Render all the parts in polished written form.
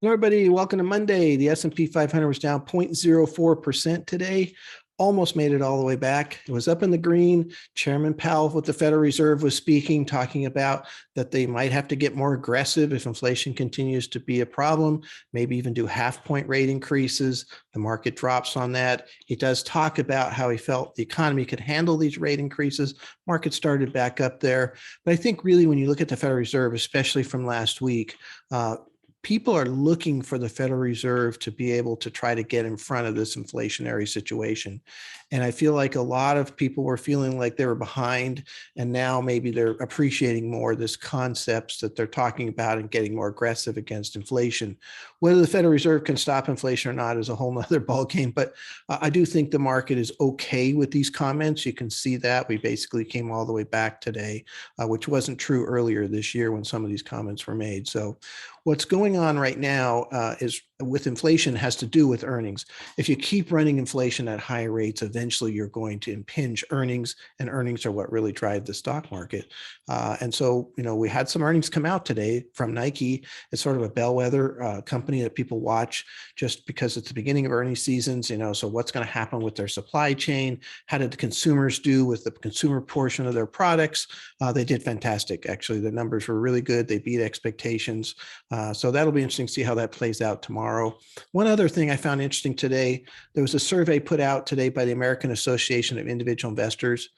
Hello, everybody. Welcome to Monday. The S&P 500 was down 0.04% today. Almost made it all the way back. It was up in the green. Chairman Powell with the Federal Reserve was speaking, talking about that they might have to get more aggressive if inflation continues to be a problem, maybe even do half-point rate increases. The market drops on that. He does talk about how he felt the economy could handle these rate increases. Market started back up there. But I think really when you look at the Federal Reserve, especially from last week, people are looking for the Federal Reserve to be able to try to get in front of this inflationary situation. And I feel like a lot of people were feeling like they were behind, and now maybe they're appreciating more this concepts that they're talking about and getting more aggressive against inflation. Whether the Federal Reserve can stop inflation or not is a whole nother ballgame, but I do think the market is okay with these comments. You can see that we basically came all the way back today, which wasn't true earlier this year when some of these comments were made. So what's going on right now is with inflation has to do with earnings. If you keep running inflation at high rates, eventually you're going to impinge earnings, and earnings are what really drive the stock market. And so, we had some earnings come out today from Nike. It's sort of a bellwether company that people watch just because it's the beginning of earnings seasons, so what's going to happen with their supply chain? How did the consumers do with the consumer portion of their products? They did fantastic. Actually, the numbers were really good. They beat expectations. So that'll be interesting to see how that plays out tomorrow. One other thing I found interesting today, there was a survey put out today by the American Association of Individual Investors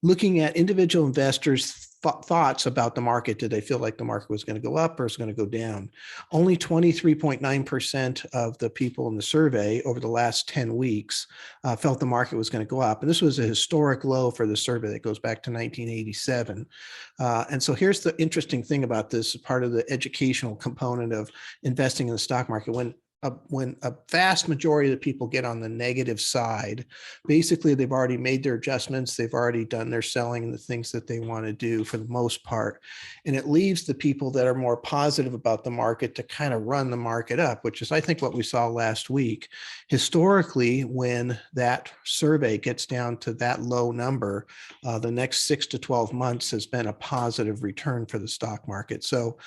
looking at individual investors' thoughts about the market. Did they feel like the market was going to go up or is going to go down? Only 23.9% of the people in the survey over the last 10 weeks felt the market was going to go up. And this was a historic low for the survey that goes back to 1987. And so here's the interesting thing about this, part of the educational component of investing in the stock market. When a vast majority of the people get on the negative side, basically they've already made their adjustments, they've already done their selling and the things that they want to do for the most part. And it leaves the people that are more positive about the market to kind of run the market up, which is, I think, what we saw last week. Historically, when that survey gets down to that low number, the next 6 to 12 months has been a positive return for the stock market. So,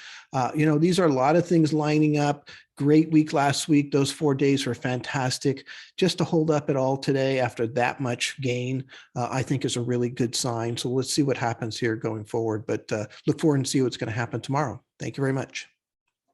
these are a lot of things lining up. Great week last week. Those 4 days were fantastic. Just to hold up at all today after that much gain, I think is a really good sign. So let's see what happens here going forward, but look forward and see what's going to happen tomorrow. Thank you very much.